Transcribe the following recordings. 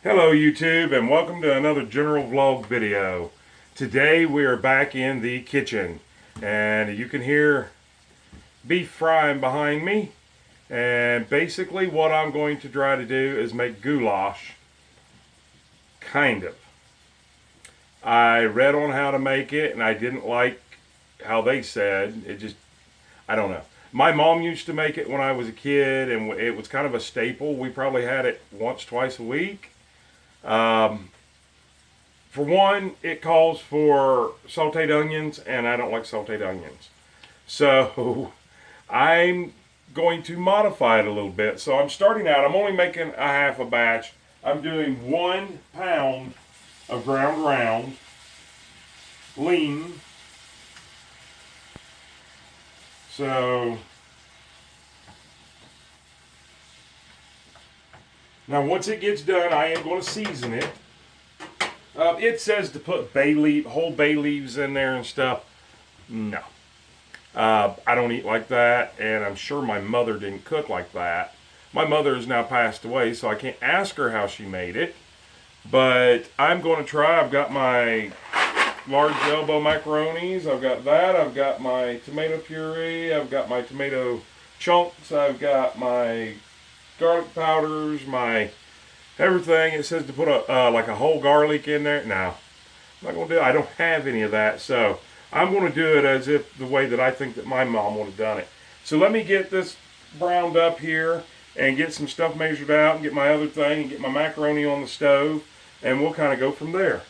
Hello YouTube and welcome to another general vlog video. Today we are back in the kitchen and you can hear beef frying behind me, and basically what I'm going to try to do is make goulash. Kind of. I read on how to make it and I didn't like how they said it. Just, I don't know. My mom used to make it when I was a kid and it was kind of a staple. We probably had it once, twice a week. For one, it calls for sauteed onions, and I don't like sauteed onions. So I'm going to modify it a little bit. So I'm starting out, I'm only making a half a batch. I'm doing 1 pound of ground round, lean. So now once it gets done, I am going to season it. It says to put whole bay leaves in there and stuff. No. I don't eat like that, and I'm sure my mother didn't cook like that. My mother has now passed away, so I can't ask her how she made it. But I'm going to try. I've got my large elbow macaronis. I've got that. I've got my tomato puree. I've got my tomato chunks. I've got my garlic powders, my everything. It says to put like a whole garlic in there. No, I'm not going to do it. I don't have any of that, so I'm going to do it as if the way that I think that my mom would have done it. So let me get this browned up here and get some stuff measured out and get my other thing and get my macaroni on the stove, and we'll kind of go from there.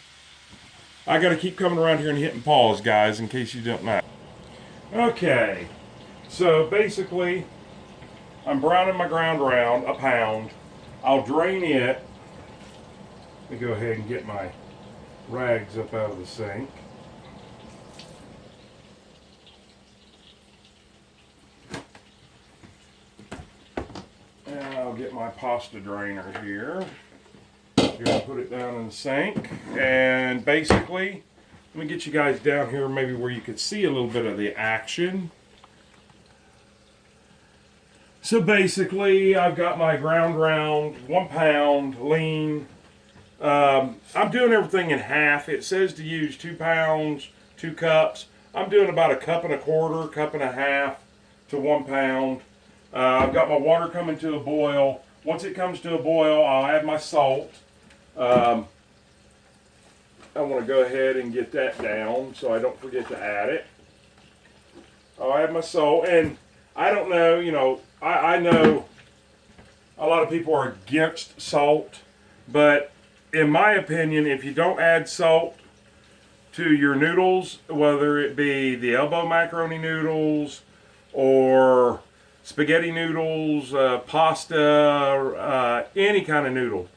I got to keep coming around here and hitting pause, guys, in case you don't know. Okay, so basically I'm browning my ground round, a pound. I'll drain it. Let me go ahead and get my rags up out of the sink. And I'll get my pasta drainer here. Gonna put it down in the sink. And basically, let me get you guys down here maybe where you could see a little bit of the action. So basically, I've got my ground round, 1 pound, lean. I'm doing everything in half. It says to use 2 pounds, 2 cups. I'm doing about 1 1/4 cups, 1 1/2 cups to 1 pound. I've got my water coming to a boil. Once it comes to a boil, I'll add my salt. I want to go ahead and get that down so I don't forget to add it. I'll add my salt, and I don't know, I know a lot of people are against salt, but in my opinion, if you don't add salt to your noodles, whether it be the elbow macaroni noodles or spaghetti noodles, pasta, any kind of noodle,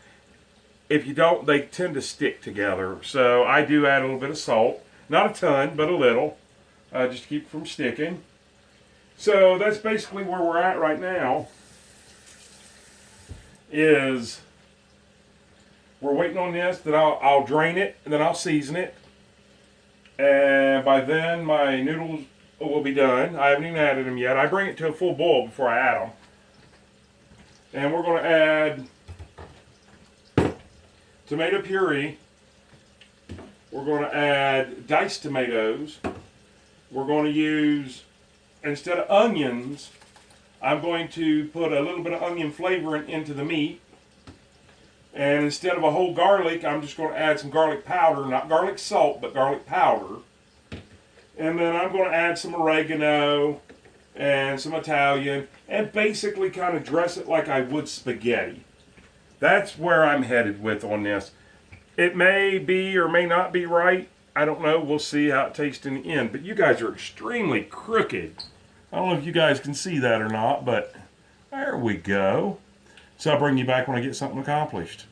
if you don't, they tend to stick together. So I do add a little bit of salt, not a ton, but a little, just to keep it from sticking. So that's basically where we're at right now. Is we're waiting on this, then I'll drain it, and then I'll season it. And by then, my noodles will be done. I haven't even added them yet. I bring it to a full boil before I add them. And we're going to add tomato puree. We're going to add diced tomatoes. We're going to use, instead of onions, I'm going to put a little bit of onion flavoring into the meat. And instead of a whole garlic, I'm just going to add some garlic powder, not garlic salt, but garlic powder. And then I'm going to add some oregano and some Italian and basically kind of dress it like I would spaghetti. That's where I'm headed with on this. It may be or may not be right. I don't know. We'll see how it tastes in the end. But you guys are extremely crooked. I don't know if you guys can see that or not, but there we go. So I'll bring you back when I get something accomplished.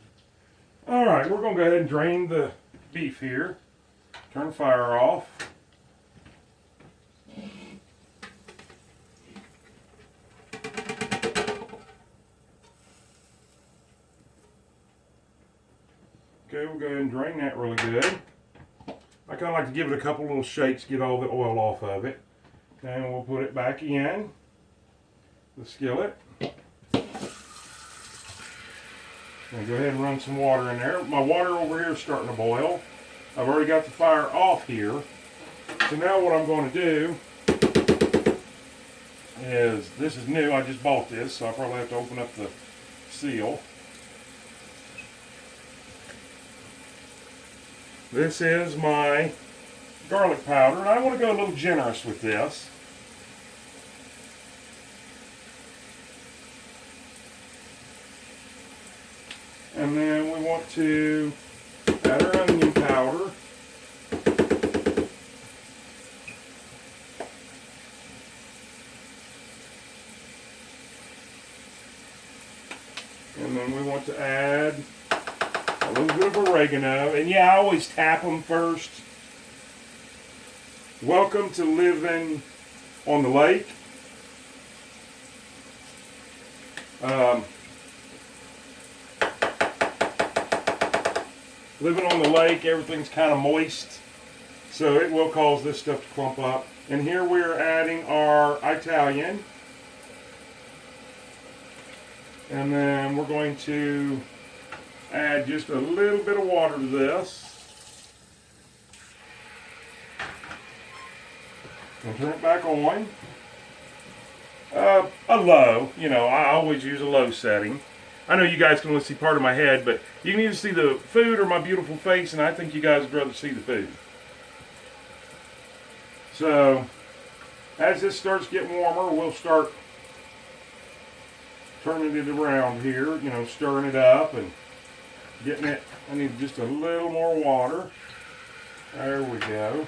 All right, we're going to go ahead and drain the beef here. Turn the fire off. Okay, we'll go ahead and drain that really good. I kind of like to give it a couple little shakes, get all the oil off of it. And we'll put it back in the skillet. I'm gonna go ahead and run some water in there. My water over here is starting to boil. I've already got the fire off here. So now what I'm going to do is, this is new, I just bought this, so I probably have to open up the seal. This is my garlic powder, and I want to go a little generous with this. And then we want to add our onion powder. And then we want to add a little bit of oregano. And yeah, I always tap them first. Welcome to living on the lake. Living on the lake, everything's kind of moist, so it will cause this stuff to clump up. And here we're adding our Italian. And then we're going to add just a little bit of water to this. And turn it back on. A low, you know, I always use a low setting. I know you guys can only see part of my head, but you can either see the food or my beautiful face, and I think you guys would rather see the food. So, as this starts getting warmer, we'll start turning it around here, you know, stirring it up and getting it. I need just a little more water. There we go.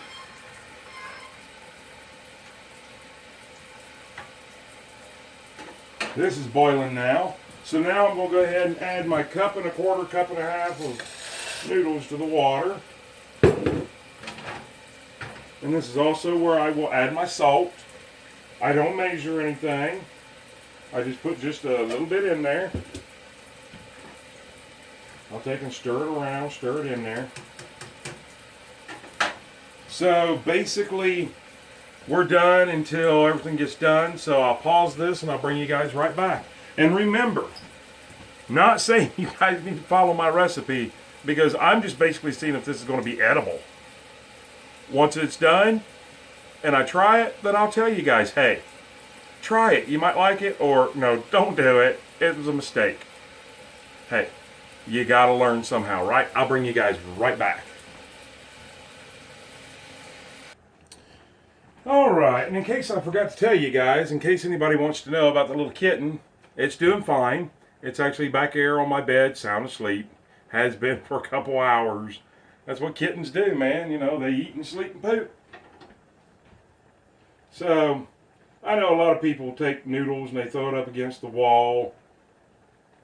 This is boiling now. So now I'm going to go ahead and add my 1.25 cups, 1.5 cups of noodles to the water. And this is also where I will add my salt. I don't measure anything. I just put just a little bit in there. I'll take and stir it around, stir it in there. So basically, we're done until everything gets done. So I'll pause this and I'll bring you guys right back. And remember, not saying you guys need to follow my recipe, because I'm just basically seeing if this is going to be edible. Once it's done and I try it, then I'll tell you guys, hey, try it. You might like it, or no, don't do it. It was a mistake. Hey, you got to learn somehow, right? I'll bring you guys right back. All right, and in case I forgot to tell you guys, in case anybody wants to know about the little kitten, it's doing fine. It's actually back here on my bed, sound asleep. Has been for a couple hours. That's what kittens do, man. You know, they eat and sleep and poop. So, I know a lot of people take noodles and they throw it up against the wall,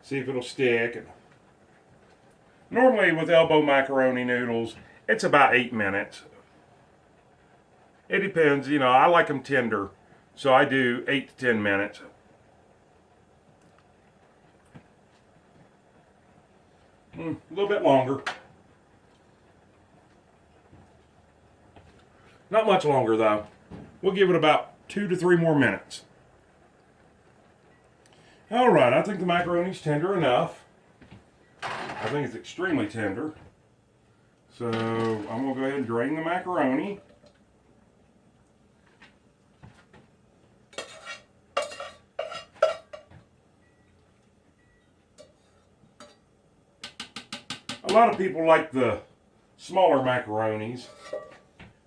see if it'll stick. And normally with elbow macaroni noodles, it's about 8 minutes. It depends, you know, I like them tender, so I do 8 to 10 minutes. A little bit longer. Not much longer though. We'll give it about 2 to 3 more minutes. Alright, I think the macaroni's tender enough. I think it's extremely tender. So I'm going to go ahead and drain the macaroni. A lot of people like the smaller macaronis.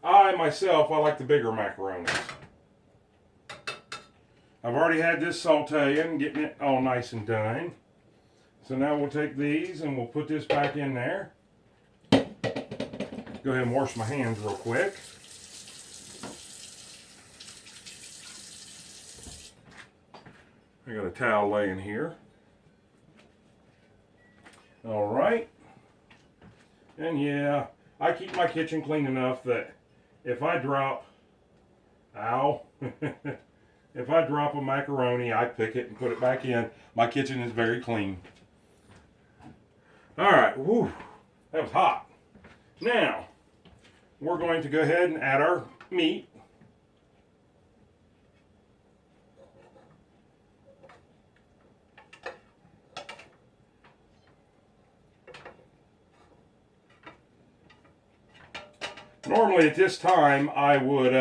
I like the bigger macaronis. I've already had this sauteing, getting it all nice and done. So now we'll take these and we'll put this back in there. Go ahead and wash my hands real quick. I got a towel laying here. All right. And yeah, I keep my kitchen clean enough that if I drop, if I drop a macaroni, I pick it and put it back in. My kitchen is very clean. All right, whew, that was hot. Now, we're going to go ahead and add our meat. Normally at this time I would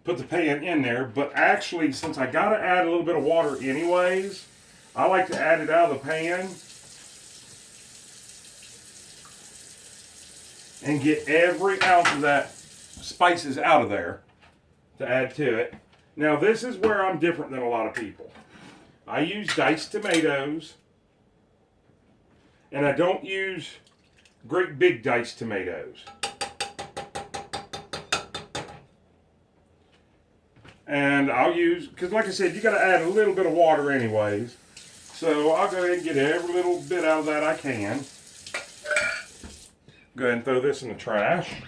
put the pan in there, but actually since I gotta add a little bit of water anyways, I like to add it out of the pan and get every ounce of that spices out of there to add to it. Now this is where I'm different than a lot of people. I use diced tomatoes, and I don't use great big diced tomatoes. And I'll use, because like I said, you got to add a little bit of water anyways. So I'll go ahead and get every little bit out of that I can. Go ahead and throw this in the trash.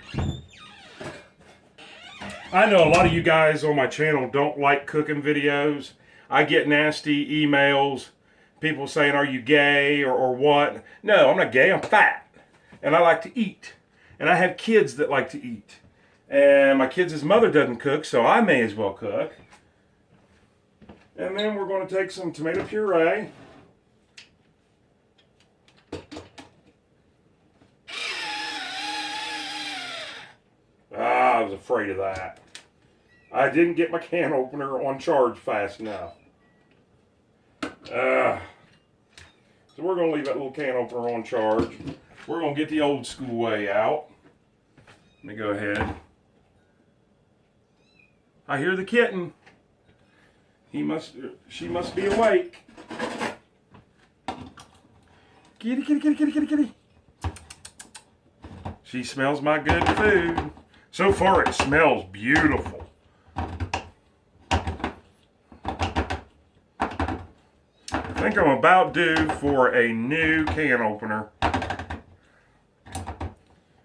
I know a lot of you guys on my channel don't like cooking videos. I get nasty emails, people saying, are you gay or what? No, I'm not gay, I'm fat. And I like to eat. And I have kids that like to eat. And my kids' mother doesn't cook, so I may as well cook. And then we're going to take some tomato puree. I was afraid of that. I didn't get my can opener on charge fast enough. So we're going to leave that little can opener on charge. We're going to get the old school way out. Let me go ahead. I hear the kitten. She must be awake. Kitty, kitty, kitty, kitty, kitty, kitty. She smells my good food. So far it smells beautiful. I think I'm about due for a new can opener.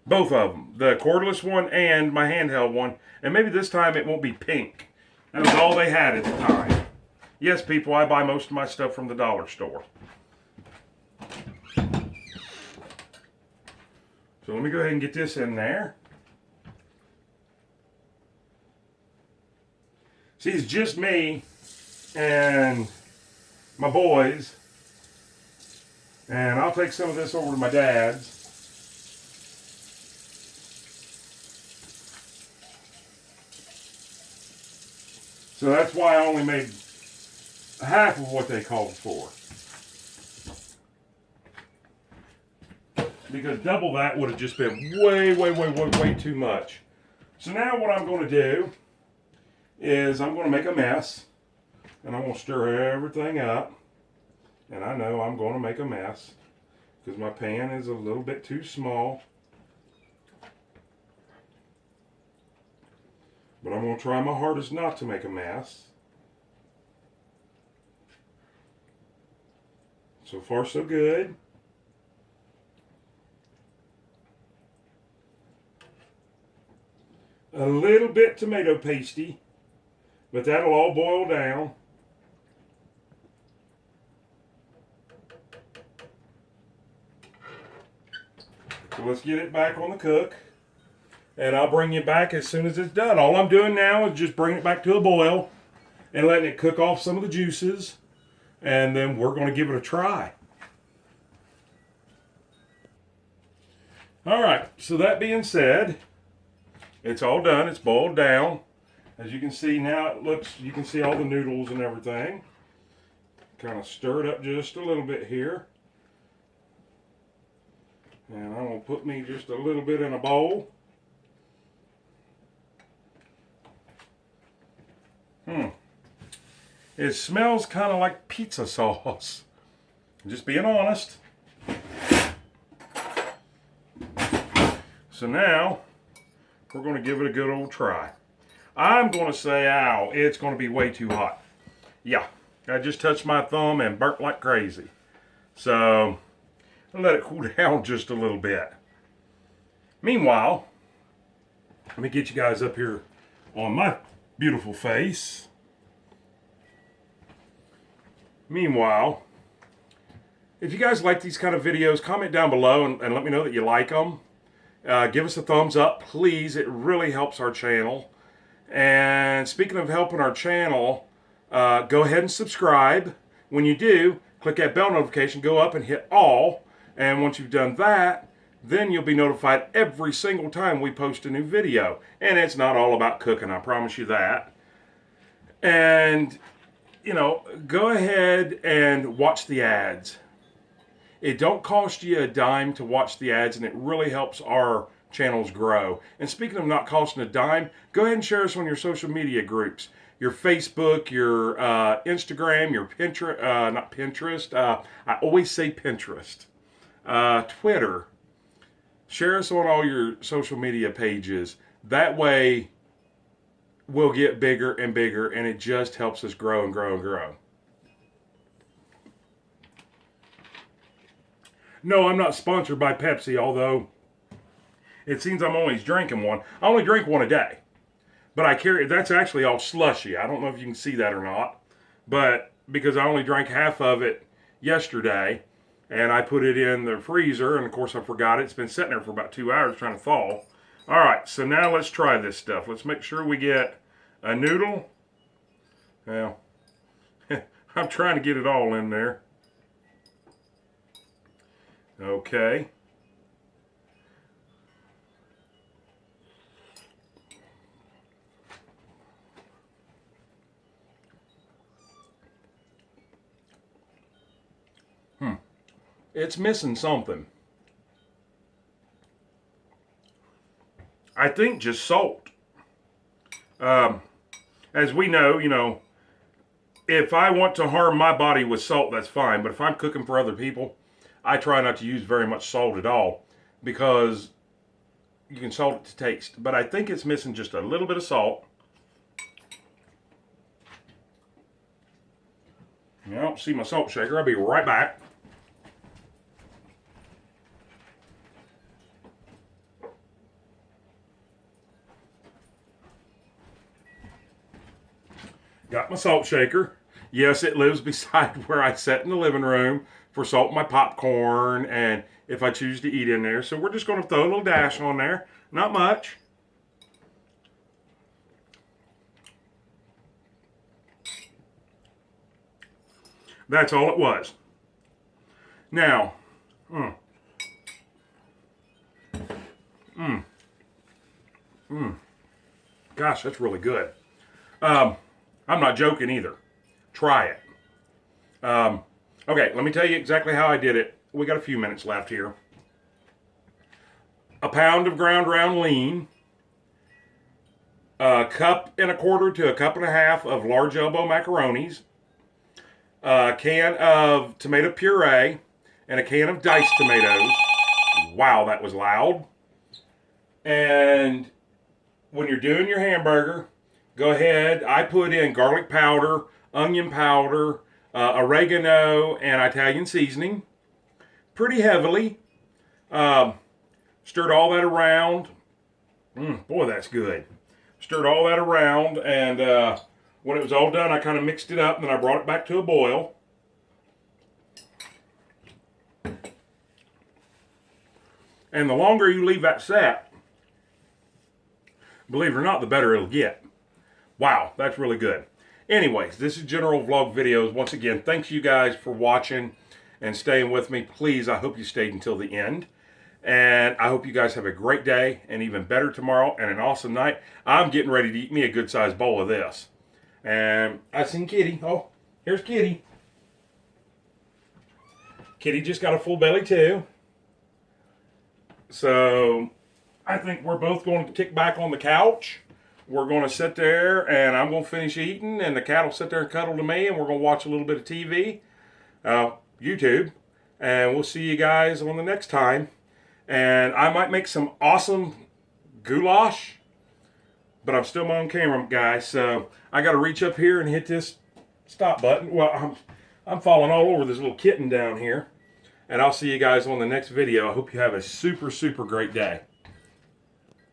Both of them. The cordless one and my handheld one. And maybe this time it won't be pink. That was all they had at the time. Yes, people, I buy most of my stuff from the dollar store. So let me go ahead and get this in there. See, it's just me and my boys. And I'll take some of this over to my dad's. So that's why I only made half of what they called for. Because double that would have just been way too much. So now what I'm going to do is I'm going to make a mess. And I'm going to stir everything up. And I know I'm going to make a mess. Because my pan is a little bit too small. But I'm going to try my hardest not to make a mess. So far, so good. A little bit tomato pasty, but that'll all boil down. So let's get it back on the cook. And I'll bring you back as soon as it's done. All I'm doing now is just bring it back to a boil and letting it cook off some of the juices. And then we're going to give it a try. Alright, so that being said, it's all done. It's boiled down. As you can see now, it looks, you can see all the noodles and everything. Kind of stir it up just a little bit here. And I'm going to put me just a little bit in a bowl. It smells kind of like pizza sauce. Just being honest. So now, we're going to give it a good old try. I'm going to say, ow, it's going to be way too hot. Yeah, I just touched my thumb and burnt like crazy. So, I'll let it cool down just a little bit. Meanwhile, let me get you guys up here on my beautiful face. Meanwhile, if you guys like these kind of videos, comment down below and let me know that you like them. Give us a thumbs up, please. It really helps our channel. And speaking of helping our channel, go ahead and subscribe. When you do, click that bell notification, go up and hit all. And once you've done that, Then you'll be notified every single time we post a new video. And it's not all about cooking, I promise you that. And, you know, go ahead and watch the ads. It don't cost you a dime to watch the ads, and it really helps our channels grow. And speaking of not costing a dime, go ahead and share us on your social media groups. Your Facebook, your Instagram, your Pinterest, not Pinterest, I always say Pinterest. Twitter. Share us on all your social media pages. That way, we'll get bigger and bigger, and it just helps us grow and grow and grow. No, I'm not sponsored by Pepsi, although it seems I'm always drinking one. I only drink one a day. But I carry, that's actually all slushy. I don't know if you can see that or not. But because I only drank half of it yesterday, and I put it in the freezer, and of course I forgot it. It's been sitting there for about 2 hours trying to thaw. All right, so now let's try this stuff. Let's make sure we get a noodle. Well, I'm trying to get it all in there. Okay. It's missing something. I think just salt. As we know, you know, if I want to harm my body with salt, that's fine. But if I'm cooking for other people, I try not to use very much salt at all, because you can salt it to taste. But I think it's missing just a little bit of salt. I don't see my salt shaker. I'll be right back. Got my salt shaker. Yes, it lives beside where I sit in the living room for salting my popcorn and if I choose to eat in there. So we're just going to throw a little dash on there. Not much. That's all it was. Now, gosh, that's really good. I'm not joking either. Try it. Okay, let me tell you exactly how I did it. We got a few minutes left here. A pound of ground round lean, a cup and a quarter to a cup and a half of large elbow macaronis, a can of tomato puree, and a can of diced tomatoes. Wow, that was loud. And when you're doing your hamburger, go ahead. I put in garlic powder, onion powder, oregano, and Italian seasoning. Pretty heavily. Stirred all that around. Boy, that's good. Stirred all that around, and when it was all done, I kind of mixed it up, and then I brought it back to a boil. And the longer you leave that set, believe it or not, the better it'll get. Wow, that's really good. Anyways, this is General Vlog Videos. Once again, thanks you guys for watching and staying with me. Please, I hope you stayed until the end. And I hope you guys have a great day and even better tomorrow and an awesome night. I'm getting ready to eat me a good-sized bowl of this. And I seen Kitty. Oh, here's Kitty. Kitty just got a full belly too. So I think we're both going to kick back on the couch. We're going to sit there, and I'm going to finish eating, and the cat will sit there and cuddle to me, and we're going to watch a little bit of TV, YouTube, and we'll see you guys on the next time. And I might make some awesome goulash, but I'm still my own camera guy, so I got to reach up here and hit this stop button. Well, I'm falling all over this little kitten down here. And I'll see you guys on the next video. I hope you have a super, super great day.